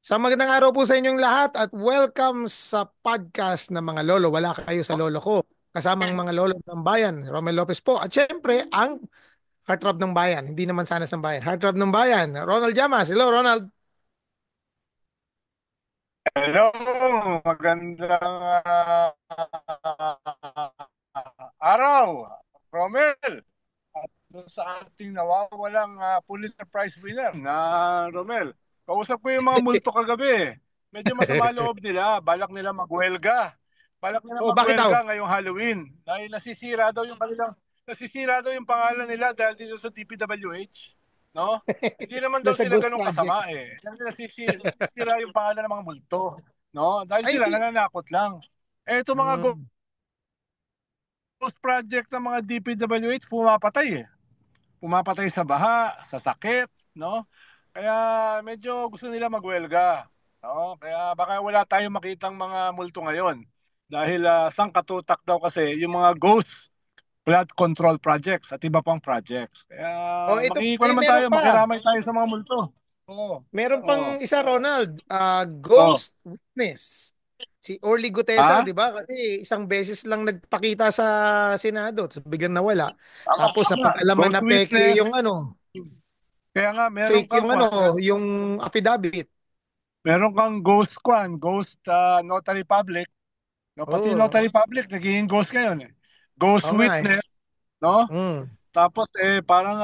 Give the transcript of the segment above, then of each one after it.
Sa magandang araw po sa inyong lahat at welcome sa podcast ng mga lolo. Wala kayo sa lolo ko. Kasamang mga lolo ng bayan, Romel Lopez po. At syempre, ang heartthrob ng bayan. Hindi naman sanas ng bayan. Heartthrob ng bayan, Ronald Llamas. Hello, Ronald. Hello, magandang araw, Romel. At doon sa ating nawawalang Pulitzer Prize winner na Romel. Kausap ko yung mga multo kagabi. Medyo masama loob nila. Balak nila magwelga. Balak nila Oh, bakit daw? magwelga ngayong Halloween. Dahil nasisira daw yung pangalan nila dahil dito sa DPWH. No? Hindi naman daw Nasa sila Ghost ganun Project. kasama eh. Nasisira yung pangalan ng mga multo. No? Dahil Ay, sila hindi. nananakot lang. Eh, ito mga Hmm. ghost project ng mga DPWH, pumapatay eh. Pumapatay sa baha, sa sakit, no? Kaya medyo gusto nila magwelga, no? Kaya baka wala tayong makitang mga multo ngayon. Dahil sangkatutak daw kasi yung mga ghost flood control projects at iba pang projects. Kaya Oh, ito, makikita naman meron tayo, pa. makiramay tayo sa mga multo. Oo. Meron Oo. pang isa, Ronald. Oo. Ghost Witness. Si Orly Gutesa, Ha? di ba? Kasi isang beses lang nagpakita sa Senado, so biglang nawala. Tama, Tapos tama. napag-alaman Ghost na peke witness. yung ano, Kaya nga, meron fake kang yung kwan. ano, yung affidavit. Meron kang ghost kwan, ghost notary public. No, pati yung Oo, notary public nagiging ghost ngayon eh. Ghost oo nga eh. witness, no? Mm, Tapos parang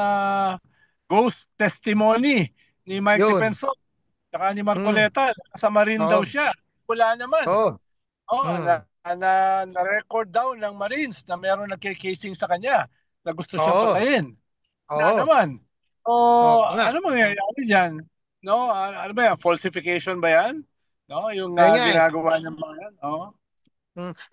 ghost testimony ni Mike yun. Defensor saka ni Mm, Marcoleta. Sa Marine daw oo, siya. Wala naman. oo. Oh, Mm, na-record daw ng Marines na meron nagkikasing sa kanya na gusto siyang oo, patayin. Na oo, naman. O oo nga. ano mangyayari diyan? No? Ano ba yan? Falsification ba yan? No, yung Ayun nga eh. ginagawa ng mga yan. Oh.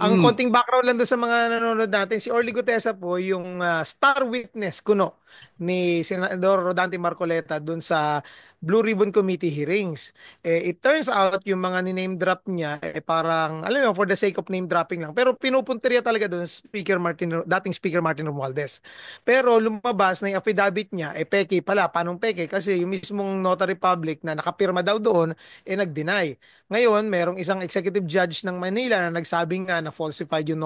Ang Mm. konting background lang doon sa mga nanonood natin, si Orly Gutesa po yung star witness kuno ni Senador Rodante Marcoleta doon sa Blue Ribbon Committee hearings. It turns out yung mga ni-name drop niya parang alam mo for the sake of name dropping lang. Pero pinupuntirya talaga doon dating Speaker Martin Romualdez. Pero lumabas na yung affidavit niya peke pala. Paano peke? Kasi yung mismong notary public na nakapirma daw doon nag-deny. Ngayon, merong isang executive judge ng Manila na nagsabing nga na falsified yung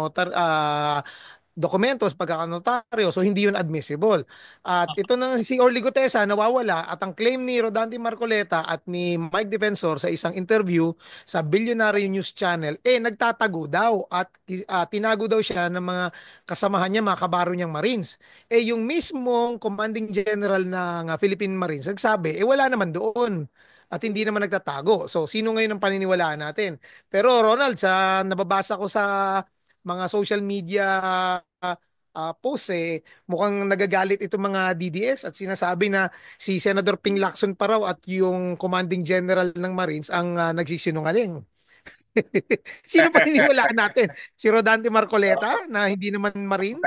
dokumentos pagkakanotaryo, so hindi yun admissible. At ito nang si Orly Gutesa nawawala at ang claim ni Rodante Marcoleta at ni Mike Defensor sa isang interview sa Billionaire News Channel, nagtatago daw at tinago daw siya ng mga kasamahan niya, mga kabaro niyang Marines. Yung mismong Commanding General ng Philippine Marines nagsabi, wala naman doon at hindi naman nagtatago. So, sino ngayon ang paniniwalaan natin? Pero Ronald, sa nababasa ko sa mga social media posts, mukhang nagagalit itong mga DDS at sinasabi na si Senator Ping Lacson pa raw at yung Commanding General ng Marines ang nagsisinungaling. Sino paniniwalaan natin? Si Rodante Marcoleta na hindi naman Marines?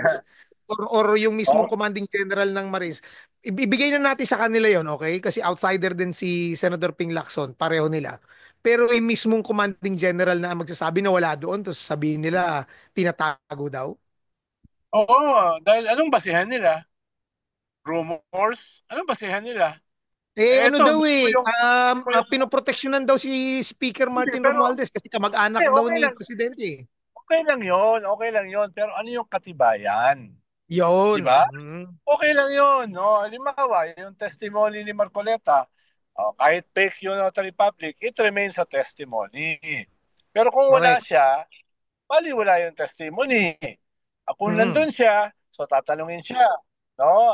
Or yung mismong Oh, Commanding General ng Marines? Ibigay na natin sa kanila yon, okay? Kasi outsider din si Senator Ping Lacson, pareho nila. Pero yung mismong Commanding General na magsasabi na wala doon, tapos sabihin nila tinatago daw. oo, dahil anong basihan nila? Rumors? Anong basihan nila? Ano Eto, daw gusto mo yung, pinoproteksyonan daw si Speaker hindi, Martin pero, Romualdez kasi hindi, kamag-anak daw okay ni lang. Presidente. Okay lang yon, okay lang yon. Pero ano yung katibayan? Di Yun. ba? Mm. Okay lang yun, no? Halimbawa, yung testimony ni Marcoleta, kahit fake yun notary public, it remains a testimony. Pero kung wala Correct. siya, baliwala yung testimony. Kung Mm. nandun siya, so tatanungin siya. No?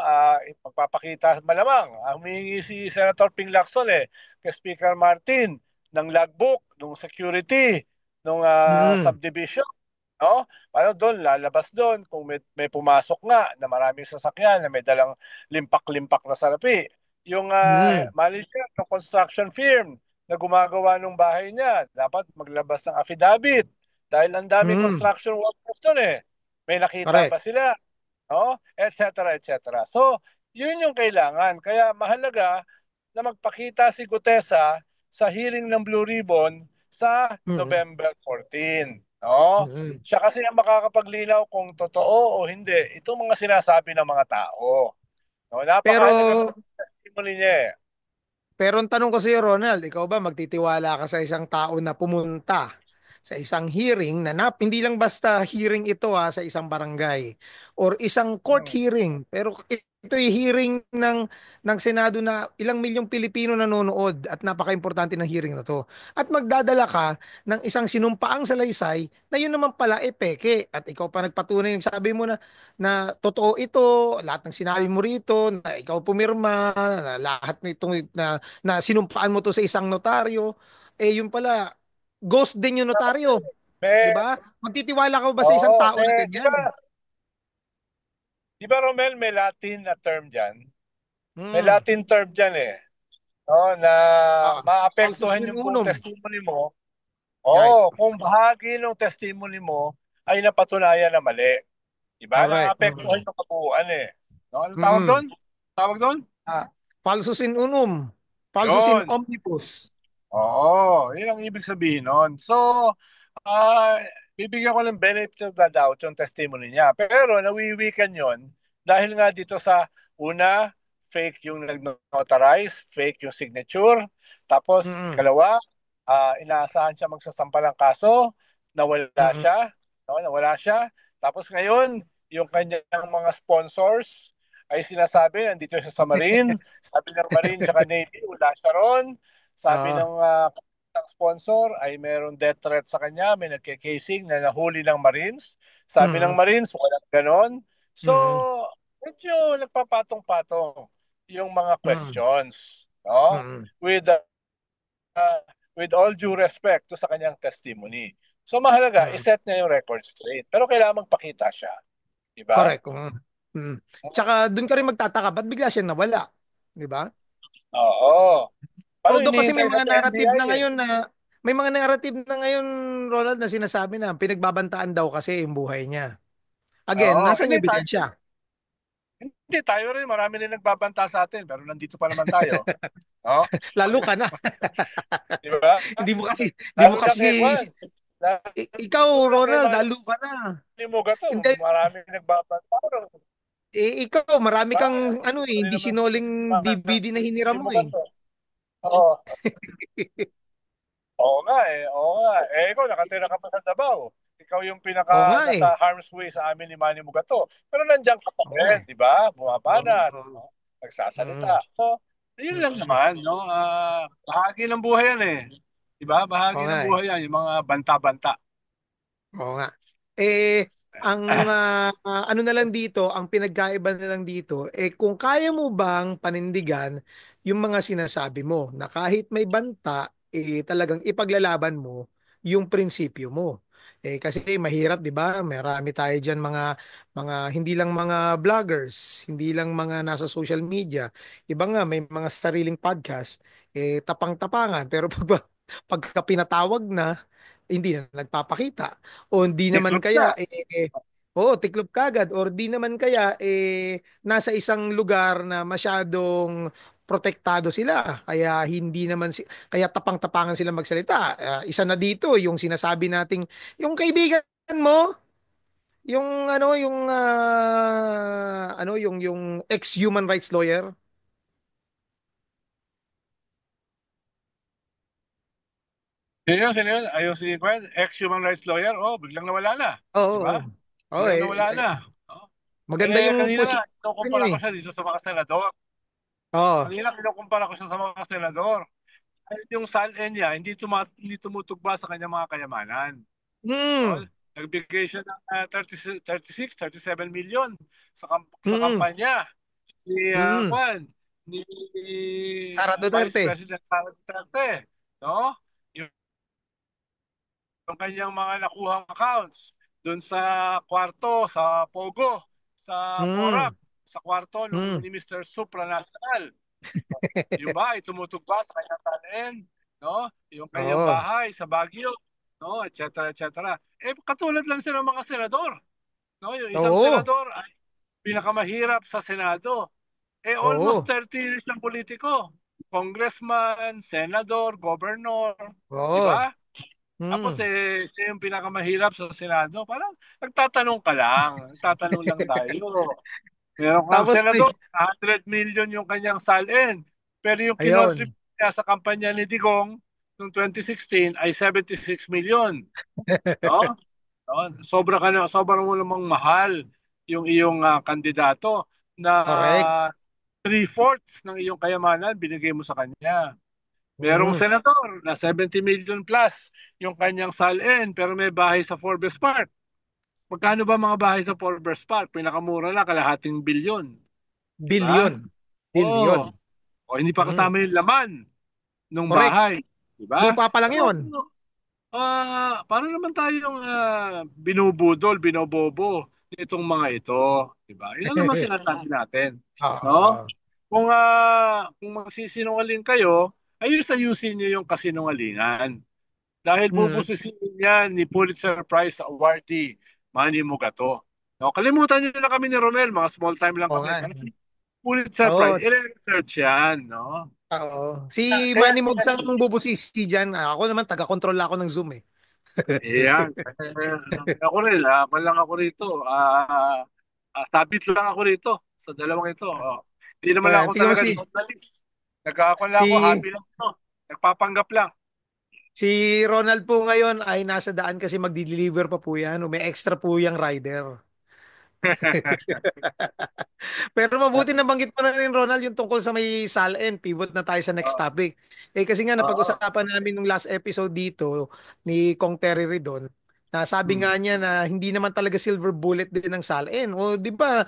Magpapakita malamang. Humingi si Senator Ping Lacson kay Speaker Martin ng logbook, ng security, ng Mm. subdivision. No? Ano doon, lalabas doon kung may pumasok nga na maraming sasakyan na may dalang limpak-limpak na salapi. Yung Mm. manager ng construction firm na gumagawa ng bahay niya, dapat maglabas ng affidavit dahil ang daming Mm. construction workers doon eh. May nakita Correct. ba sila? No? Et cetera, et cetera. So, yun yung kailangan. Kaya mahalaga na magpakita si Gutesa sa hearing ng Blue Ribbon sa Mm. November 14. No? Mm. Siya kasi ang makakapaglinaw kung totoo o hindi. Itong mga sinasabi ng mga tao. No? Pero Napakahalaga kasi ng testimony niya eh. Pero ang tanong ko sa iyo, Ronald, ikaw ba magtitiwala ka sa isang tao na pumunta sa isang hearing na hindi lang basta hearing ito sa isang barangay or isang court Hmm. hearing, pero ito yung hearing ng Senado na ilang milyong Pilipino nanonood at napaka-importante ng hearing na to. At magdadala ka ng isang sinumpaang salaysay na yun naman pala peke. At ikaw pa nagpatunay, sabi mo na totoo ito, lahat ng sinabi mo rito, na ikaw pumirma, na lahat nitong na sinumpaan mo to sa isang notaryo, yung pala, ghost din yung notaryo. Di May, ba? Magtitiwala ka ba sa isang oo, tao na ganyan? di ba Romel, may Latin na term dyan? May Hmm. Latin term dyan eh. No, na Falsus maapektuhan in yung buong unum. testimony mo. Right. Oo, kung bahagi ng testimony mo ay napatunayan na mali. Diba? Correct. Naapektuhan yung kabuuan eh. No, ano tawag Mm. doon? Tawag doon? Ah, falsus in unum. Falsus in Yun. omnibus. Oo, yun ang ibig sabihin nun. So, ah, bibigyan ko ng benefit of the doubt yung testimony niya. Pero nawiwikan yon dahil nga dito sa una, fake yung nag-notarize, fake yung signature. Tapos, Mm-mm. ikalawa, inaasahan siya magsasampa ng kaso, nawala Mm-mm. siya. No, nawala siya. Tapos ngayon, yung kanyang mga sponsors ay sinasabi, nandito siya sa Marine. Sabi ng Marine tsaka Navy, wala siya ron. Sabi Ah, ng sponsor ay mayroong death threat sa kanya, may nagke-casing na nahuli ng Marines. Sabi ng mm-mm. Marines, walang ganon. So, Mm-mm. medyo nagpapatong-patong yung mga Mm-mm. questions, no? Mm-mm. With uh, with all due respect to sa kanyang testimony. So mahalaga, Mm-mm. iset niya yung record straight. Pero kailangan magpakita siya, di ba? Correct. Mm. Tsaka doon ka rin magtataka, ba't bigla siya nawala? Di ba? Oo. Paano Although kasi hinihintay may sa mga narrative NBI na eh? ngayon Ronald, na sinasabi na pinagbabantaan daw kasi yung buhay niya. Again, Oo, nasaan hindi yung ebidensya? Hindi, tayo rin. Marami rin nagbabanta sa atin. Pero nandito pa naman tayo. No? Lalo ka na. Di ba? Hindi mo Lalo na kasi, kay Juan. ikaw, Lalo na kay Ronald, Manny lalo ka na. Mugato. Hindi, Marami nagbabanta. ikaw, marami Ba? kang, Hindi hindi naman sinoling DVD na hinira Manny mo eh. Mugato. Oo. Oo nga eh. Oo nga. Eh, ikaw, nakatira ka pa sa Davao. Ikaw yung Oo nga eh. nasa harm's way sa amin ni Manny Mugato. Pero nandiyan ka pa Oo nga rin, eh. di ba? Oo, Bumabanat. oo. No? Mm, Nagsasalita. So, yun lang mm. naman, no? Bahagi ng buhay yan eh. Di ba? Oo Bahagi nga ng eh. buhay yan, yung mga banta-banta. Oo nga. Ano na lang dito, ang pinagkaiba na lang dito, kung kaya mo bang panindigan yung mga sinasabi mo na kahit may banta, talagang ipaglalaban mo yung prinsipyo mo. Kasi mahirap, 'di ba? Marami tayo diyan mga hindi lang mga vloggers, hindi lang mga nasa social media. Iba nga may mga sariling podcast, tapang-tapangan pero pagka pinatawag na hindi na nagpapakita o hindi naman Tiklop na. kaya oo, tiklop kagad or di naman kaya nasa isang lugar na masyadong protektado sila kaya hindi naman kaya tapang-tapangan sila magsalita. Isa na dito yung sinasabi nating yung kaibigan mo, yung yung ex human rights lawyer. Sino yun? Sino yun? Ayun si Gwen, ex-human rights lawyer. Oh, biglang nawala na. Di Oo. ba? Oo. Oo, Biglang nawala na. Oh. maganda yung Kanina nga, posisyon niyo kinukumpara ko eh. siya dito sa mga senador. Oo. Kanina, kinukumpara ko siya sa mga senador. Ay, yung salin niya, hindi tumutugba sa kanyang mga kayamanan. No? Mm. Nagbigay siya ng 36, 37 million sa Mm. kampanya ni Mm. Juan, ni Sara Vice Duterte. President Sara Duterte. No? Yung kanyang mga nakuhang accounts doon sa kwarto, sa Pogo, sa Porac, Mm. sa kwarto Mm. ni Mr. Supranational. Yung ba, tumutugba sa kanyang tanin, no? Yung kanyang Oo. bahay sa Baguio, no? Et cetera, et cetera. Eh, katulad lang sila ng mga senador. No? Yung isang Oo. senador ay pinakamahirap sa Senado. Eh, almost Oo. 30 years ng politiko. Congressman, senador, governor, di Oo. ba? Tapos Mm. siya yung pinakamahirap sa Senado. Parang nagtatanong ka lang. Nagtatanong lang tayo. Meron kang Tapos senador, 100 million yung kanyang salin. Pero yung ayun. niya sa kampanya ni Digong noong 2016 ay 76 million. No? No? Sobra mo namang mahal yung iyong kandidato na Correct. three-fourths ng iyong kayamanan binigay mo sa kanya. Merong Mm. senador na 70 million plus yung kanyang salin pero may bahay sa Forbes Park. Magkano ba mga bahay sa Forbes Park? Pinakamura lang, kalahating bilyon. Di ba? Billion. Oo. Billion. O hindi pa Mm. kasama yung laman ng Correct. bahay. Di ba? Lupa pa lang So, yon. para naman tayong binubudol, binobobo nitong mga ito. Di ba? Yun ang naman sinasabi natin. No? Oo. Kung magsisinungaling kayo, ayusin niyo yung kasinungalingan. Dahil Mm. bubusisiin yan ni Pulitzer Prize awardee Manny Mugato. No, kalimutan niyo na kami ni Romel, mga small time lang Oo kami. nga. Pero si Pulitzer Oo. Prize, i-research yan, no? Oo. Si Kaya, Manny Mogs ang bubusisi dyan. Ako naman, taga-control ako ng Zoom eh. yan. Ako rin, lang ako rito. Sabit lang ako rito sa dalawang ito. Oh. Hindi naman ako Tingnan mo talaga journalist. Nagkakon lang ako, si hobby lang ito. Nagpapanggap lang. si Ronald po ngayon ay nasa daan kasi magdi-deliver pa po yan. May extra po yung rider. Pero mabuti na banggit mo na rin, Ronald, yung tungkol sa may SALN. Pivot na tayo sa next Oo. topic. Kasi nga, Oo. napag-usapan namin nung last episode dito ni Kong Terry Ridon, na sabi Hmm. nga niya na hindi naman talaga silver bullet din ng SALN. O, di ba,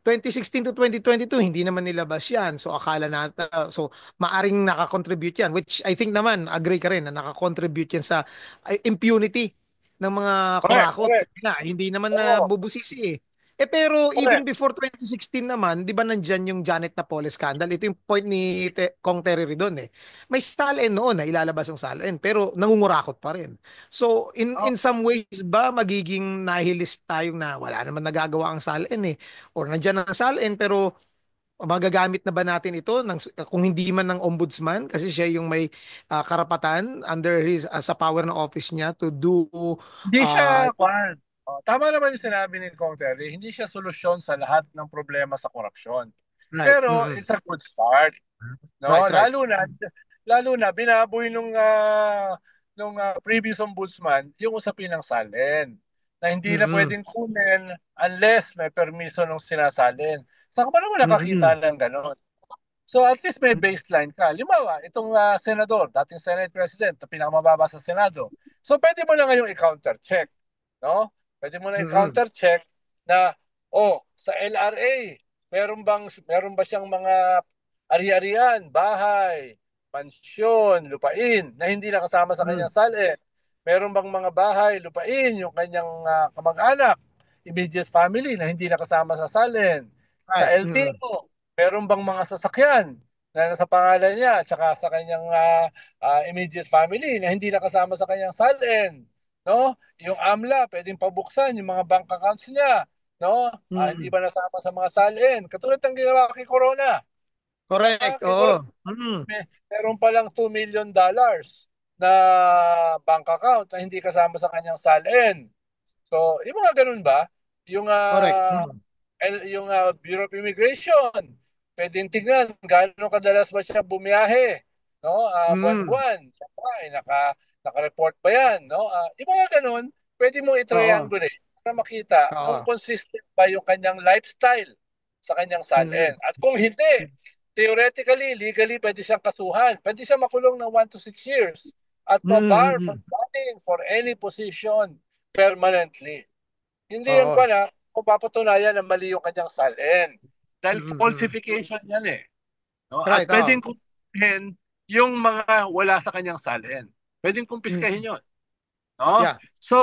2016 to 2022, hindi naman nilabas yan. So, akala natin, so, maaring nakakontribute yan, which I think naman, agree ka rin, na nakakontribute yan sa impunity ng mga Correct, kurakot. correct. Kasi nga, hindi naman na Oo, bubusisi eh. Pero even correct. before 2016 naman, di ba nandyan yung Janet Napoles scandal? Ito yung point ni Kong Terry Ridon eh. May salin noon na ilalabas yung salin, pero nangungurakot pa rin. So, in Oh, some ways ba, magiging nahilis tayong na wala naman nagagawa ang salin eh, or nandiyan ang salin pero magagamit na ba natin ito kung hindi man ng ombudsman kasi siya yung may karapatan under his sa power ng office niya to do hindi uh, siya, kwan. Oh, tama naman yung sinabi ni Kong Terry, hindi siya solusyon sa lahat ng problema sa korupsyon. right. Pero Mm-mm. it's a good start, no? Right, right. Lalo na binaboy nung previous ombudsman yung usapin ng salin na hindi na Mm-mm. pwedeng kunin unless may permiso ng sinasalin. Saan ka ba naman nakakita Mm-mm. ng ganon? So at least may baseline ka. Limawa, itong senador, dating Senate President, na pinakamababa sa Senado. So pwede mo na ngayong i-counter check, no? Pwede mo na Mm-mm. i-counter check na sa LRA, meron ba siyang mga ari-arian, bahay, mansyon, lupain na hindi nakasama sa Mm. kanyang salin? Meron bang mga bahay, lupain yung kanyang kamag-anak, immediate family na hindi nakasama sa salin? Sa Right. Mm-mm. LTO, meron bang mga sasakyan na nasa pangalan niya at saka sa kanyang immediate family na hindi nakasama sa kanyang salin, no? Yung AMLA, pwedeng pabuksan yung mga bank accounts niya, no? Hindi Mm-mm. ba nasama sa mga salin? Katulad ng ginawa kay Corona, di ba? Correct. Kay Oo. Corona, Mm-mm. meron pa lang $2 million na bank account na hindi kasama sa kanyang salin. So, yung mga ganun ba? Yung Correct. Mm. Bureau of Immigration, pwedeng tignan gaano kadalas ba siya bumiyahe, no? Mm. Buwan-buwan. Ay, naka-report ba 'yan, no? Yung mga ganun, pwede mo Oo. i-triangulate para makita kung Oo. consistent ba yung kanyang lifestyle sa kanyang salin. Mm-mm. At kung hindi, theoretically, legally, pwede siyang kasuhan. Pwede siyang makulong ng 1 to 6 years at mabar from Mm-mm. running for any position permanently. Hindi yan Oo. pa na kung papatunayan na mali yung kanyang salin. Dahil Mm-mm. falsification yan eh. No? At Right. Oo. pwedeng kumpiskahin yung mga wala sa kanyang salin. Pwedeng kumpiskahin Mm. yun. No? Yeah. So,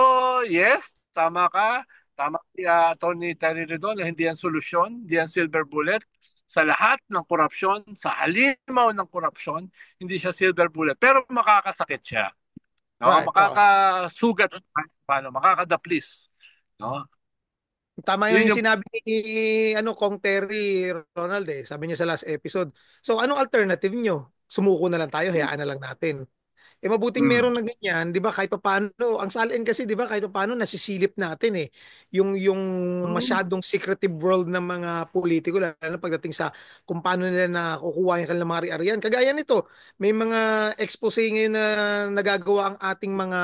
yes, tama ka. Tama si Attorney Terry Redon na hindi yan solusyon, hindi yan silver bullet. Sa lahat ng korupsyon, sa halimaw ng korupsyon, hindi siya silver bullet. Pero makakasakit siya. No? Right. Oo. Makakasugat, paano, makakadaplis. No? Tama Yun yung yung sinabi ni Kong Terry Ronald Sabi niya sa last episode. So anong alternative nyo? Sumuko na lang tayo, hayaan na lang natin. Mabuting Mm. meron na ganyan, 'di ba? Kahit papaano, ang salin kasi 'di ba, kahit papaano nasisilip natin yung Mm. masyadong secretive world ng mga politiko lalo na pagdating sa kung paano nila nakukuha yung kanilang mga ari-arian. Kagaya nito, may mga expose ngayon na nagagawa ang ating mga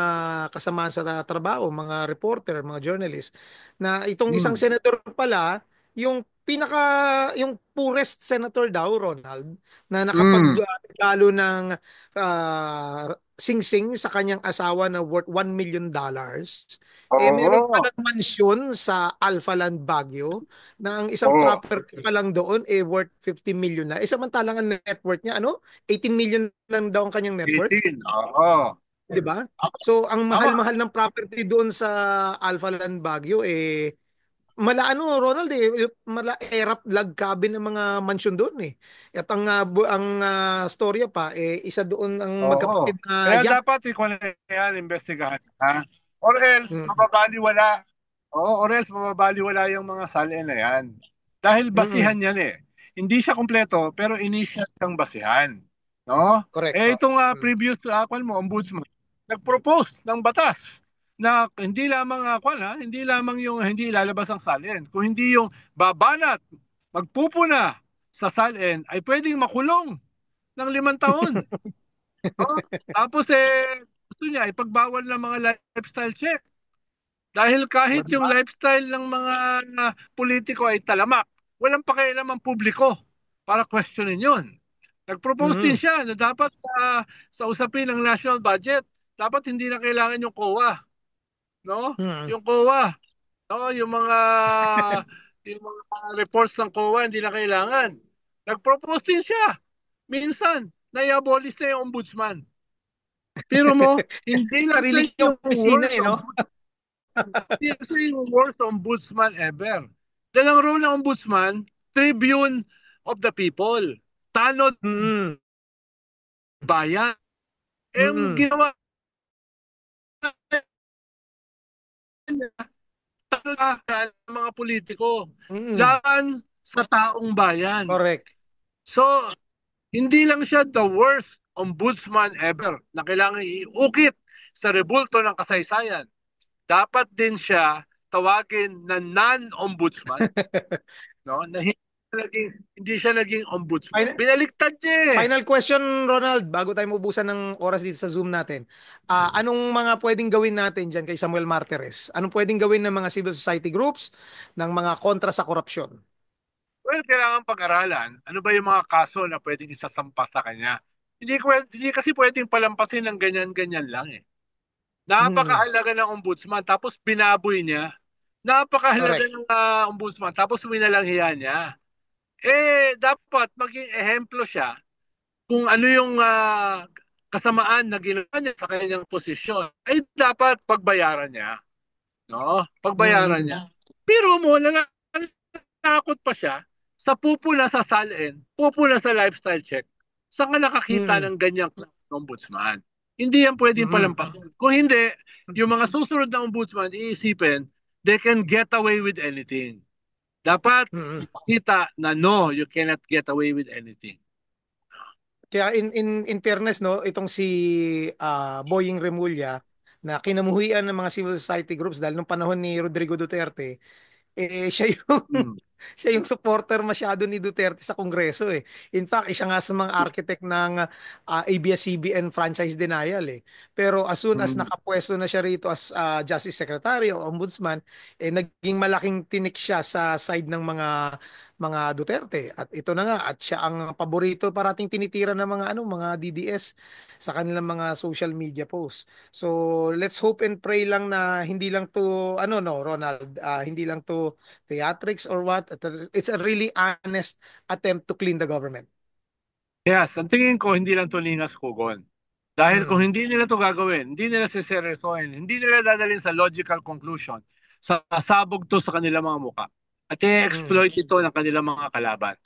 kasamahan sa trabaho, mga reporter, mga journalist, na itong isang Mm. senator pala, yung yung poorest senator daw, Ronald, na Mm. nakapagdalo ng sing-sing sa kanyang asawa na worth $1 million. Meron Oo. palang mansyon sa Alpha Land Baguio na ang isang Oo. property pa lang doon worth 50 million na. Samantalang ang net worth niya, 18 million lang daw ang kanyang net worth. 18. Oo. 'Di ba? So, ang Tama. mahal-mahal ng property doon sa Alpha Land Baguio, mala Ronald, mala erap lag cabin ng mga mansyon doon At storya pa isa doon ang Oo. magkapatid na Kaya yacht. dapat ikaw na yan, investigahan. Ha? Or else, Mm. mababaliwala. Oo, or else, mababaliwala yung mga salin na yan. Dahil Mm. basihan yan eh. Hindi siya kompleto, pero initial siyang basihan. No? Correct. Eh, Oh. itong Mm. previous, kwan mo, ombudsman, nag-propose ng batas na hindi lamang, hindi lamang yung hindi ilalabas ang salin. Kung hindi yung babanat, magpupuna sa salin, ay pwedeng makulong ng 5 taon. Oh, tapos gusto niya ipagbawal ng mga lifestyle check. Dahil O, kahit di yung ba? lifestyle ng mga politiko ay talamak, walang pakialam ang publiko para questionin yun. Nag-propose din Mm. siya na dapat sa usapin ng national budget, dapat hindi na kailangan yung COA, no? Mm. Yung COA, no, yung mga reports ng COA hindi na kailangan. Nag-propose din siya. Minsan, na-abolish na yung ombudsman. Pero mo, hindi lang Sarili siya niyong yung opisina worst no? ombudsman, hindi lang siya yung worst ombudsman ever. Dahil ang role ng ombudsman, tribune of the people. Tanod Mm. bayan. Ang Mm. ginawa niya, tanod ng mga politiko. Mm. Laban sa taong bayan. Correct. So, hindi lang siya the worst ombudsman ever na kailangan iukit sa rebulto ng kasaysayan. Dapat din siya tawagin na non-ombudsman, no? Na hindi siya naging ombudsman. Final, Binaliktad niya eh. final question, Ronald, bago tayo mabusan ng oras dito sa Zoom natin. Anong mga pwedeng gawin natin dyan kay Samuel Martires? Anong pwedeng gawin ng mga civil society groups, ng mga kontra sa korupsyon? Well, kailangan pag-aralan. Ano ba yung mga kaso na pwedeng isasampa sa kanya? Hindi kasi pwedeng palampasin ng ganyan-ganyan lang eh. Mm. Napakahalaga ng ombudsman tapos binaboy niya. Napakahalaga Correct. ng ombudsman tapos winalanghiya niya. Dapat maging ehemplo siya kung ano yung kasamaan na ginawa niya sa kanyang posisyon, ay dapat pagbayaran niya. No? Pagbayaran Mm. niya. Pero mo, nanakot pa siya sa pupuna sa salin, pupuna sa lifestyle check. Saan ka nakakita Mm. ng ganyang class ng ombudsman? Hindi yan pwedeng Mm. palampasin. Kung hindi, yung mga susunod na ombudsman, iisipin, they can get away with anything. Dapat Mm. ipakita na no, you cannot get away with anything. Kaya in fairness itong si Boying Remulla na kinamuhian ng mga civil society groups dahil nung panahon ni Rodrigo Duterte, siya yung Hmm. siya yung supporter masyado ni Duterte sa Kongreso In fact, siya nga sa mga architect ng ABS-CBN franchise denial Pero as soon as Hmm. nakapwesto na siya rito as Justice Secretary o Ombudsman, naging malaking tinik siya sa side ng mga Duterte. At ito na nga, at siya ang paborito parating tinitira ng mga DDS sa kanilang mga social media posts. So, let's hope and pray lang na hindi lang to no Ronald, hindi lang to theatrics or what. It's a really honest attempt to clean the government. Yes, ang tingin ko hindi lang to lingas kugon. Dahil kung Mm. hindi nila to gagawin, hindi nila siseryosohin, hindi nila dadalhin sa logical conclusion, sasabog to sa kanilang mga muka. At Mm. i-exploit ito ng kanilang mga kalaban.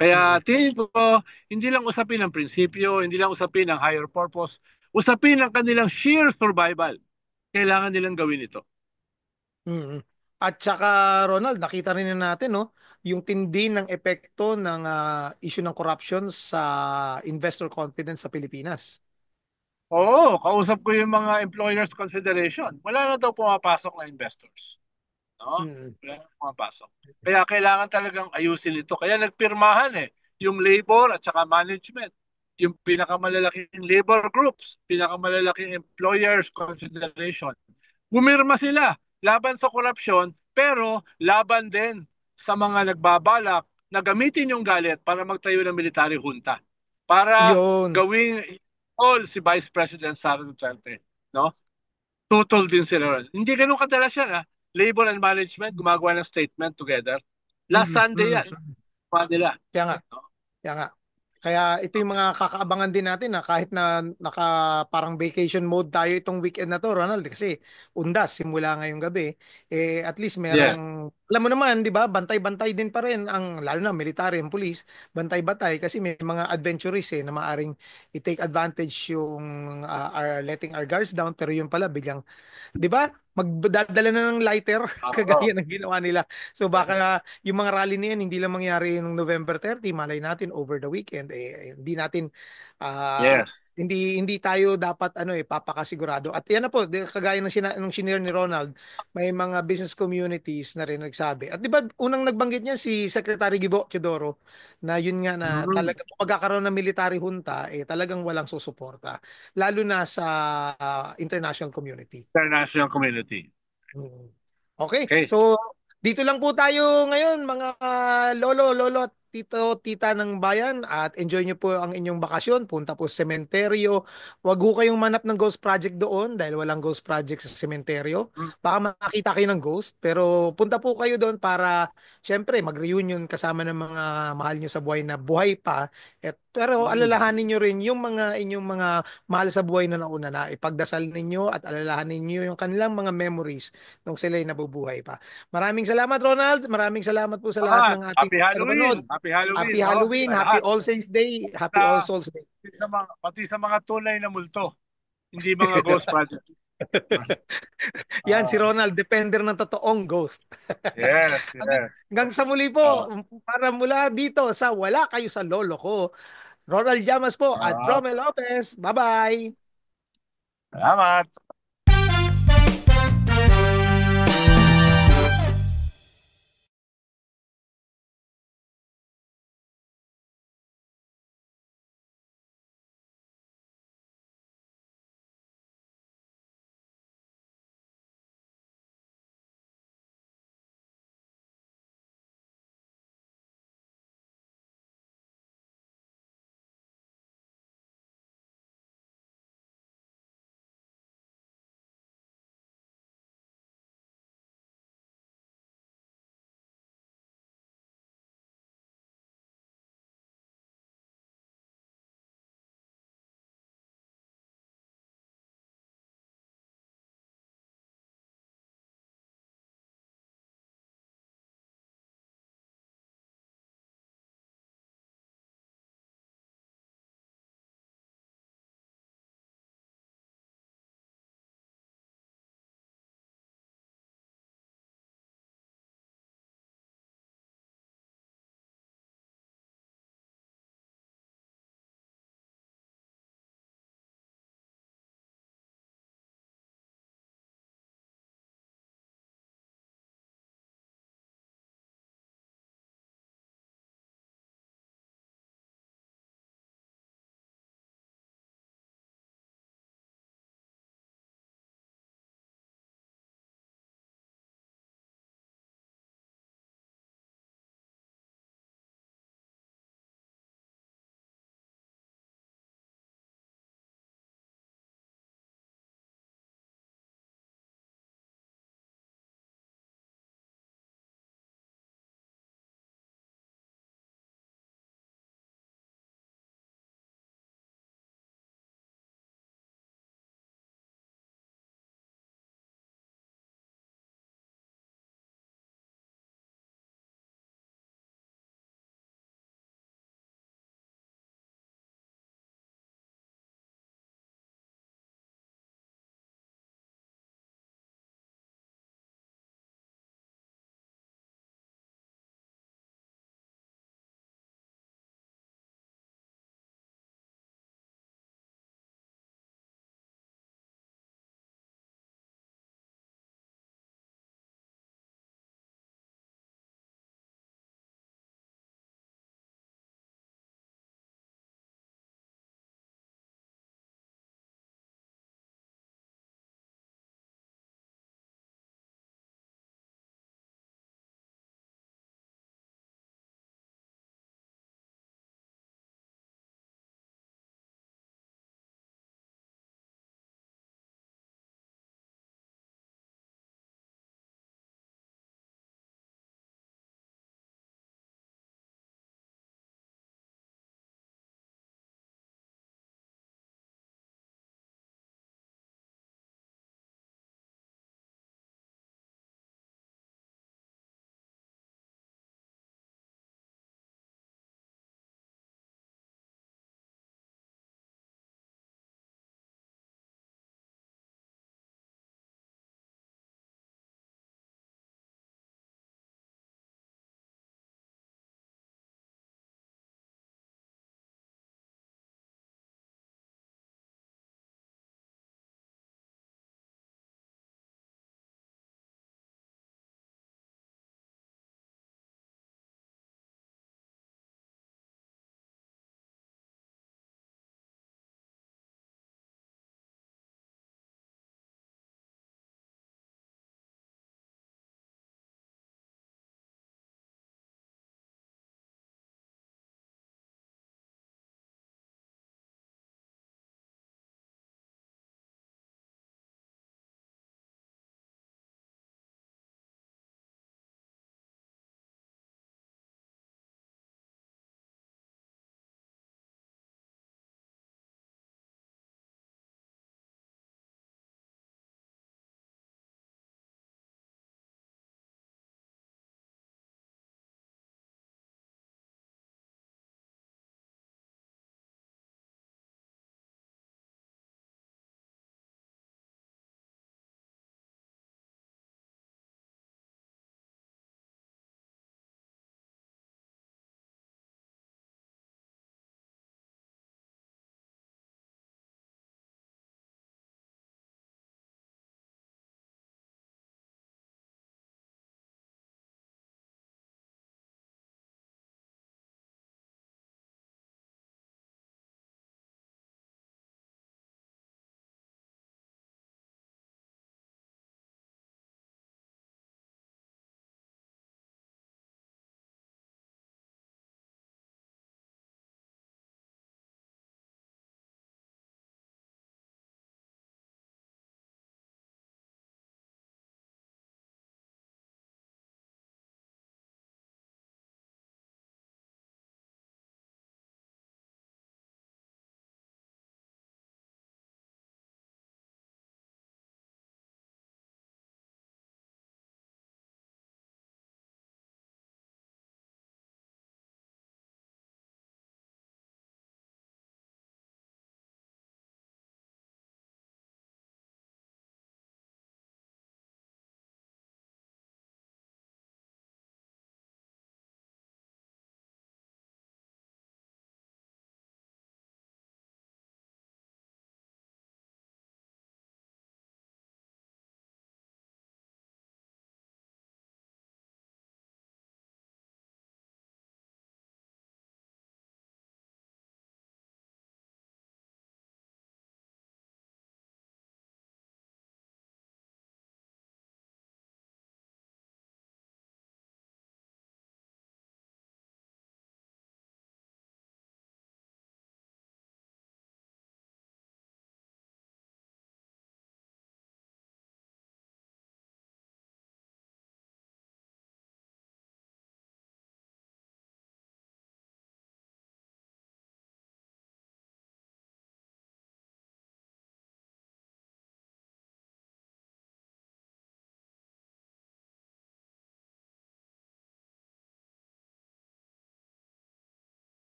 Kaya Mm. tingin ko, hindi lang usapin ng prinsipyo, hindi lang usapin ng higher purpose, usapin ng kanilang sheer survival. Kailangan nilang gawin ito. Mm. At saka Ronald, nakita rin na natin yung tindi ng epekto ng issue ng corruption sa investor confidence sa Pilipinas. Oo, kausap ko yung mga employers consideration. Wala na daw pumapasok na investors. No? Mm. Wala na pumapasok. Kaya kailangan talagang ayusin ito. Kaya nagpirmahan yung labor at saka management. Yung pinakamalalaking labor groups, pinakamalalaking employers consideration. Pumirma sila laban sa korupsyon, pero laban din sa mga nagbabalak na gamitin yung galit para magtayo ng military junta. Para Yun. gawing all si Vice President Sara Duterte. No? Tutol din sila ron. Hindi ganun kadalas yan. Ha? Labor and management gumagawa ng statement together. Last Mm, Sunday mm. yan. Pa nila. Kaya nga. No? Kaya nga. Kaya ito yung mga kakaabangan din natin na kahit na naka parang vacation mode tayo itong weekend na to, Ronald, kasi undas simula ngayong gabi, at least Yes. merong, alam mo naman, di ba, bantay-bantay din pa rin ang, lalo na military and police, bantay-bantay kasi may mga adventurous na maaring i-take advantage yung letting our guards down, pero yung pala biglang 'di ba? Magdadala na ng lighter Oo. kagaya ng ginawa nila. So baka yung mga rally na yan hindi lang mangyari noong November 30, malay natin over the weekend hindi natin ah, Yes. hindi tayo dapat papakasigurado. At yan na po, kagaya ng shinare ni Ronald, may mga business communities na rin nagsabi. At 'di ba unang nagbanggit niya si Secretary Gibo Teodoro na yun nga na Mm. talaga kung magkakaroon ng military junta talagang walang susuporta lalo na sa international community. International community. Mm. Okay, Okay. so dito lang po tayo ngayon mga lolo, lolo at tito, tita ng bayan at enjoy nyo po ang inyong bakasyon. Punta po sa sementeryo. Huwag ho kayong manap ng ghost project doon dahil walang ghost project sa sementeryo. Mm. Baka makakita kayo ng ghost pero punta po kayo doon para syempre mag-reunion kasama ng mga mahal nyo sa buhay na buhay pa. Pero Mm. alalahanin nyo rin yung mga inyong mga mahal sa buhay na nauna na ipagdasal ninyo at alalahanin nyo yung kanilang mga memories nung sila'y nabubuhay pa. Maraming salamat, Ronald. Maraming salamat po sa lahat Salamat. ng ating Happy tagapanood. Halloween. Happy Halloween, Happy no? Halloween, Sa Happy lahat. All Saints Day, Happy All Sa, Souls Day. pati sa mga tunay na multo. Hindi mga ghost project. Yan, si Ah, Ronald, defender ng totoong ghost. yes, Hanggang, yes. hanggang sa muli po, Ah, para mula dito sa Wala Kayo sa Lolo Ko, Ronald Llamas po at ah, Bromel Lopez. Bye-bye! salamat.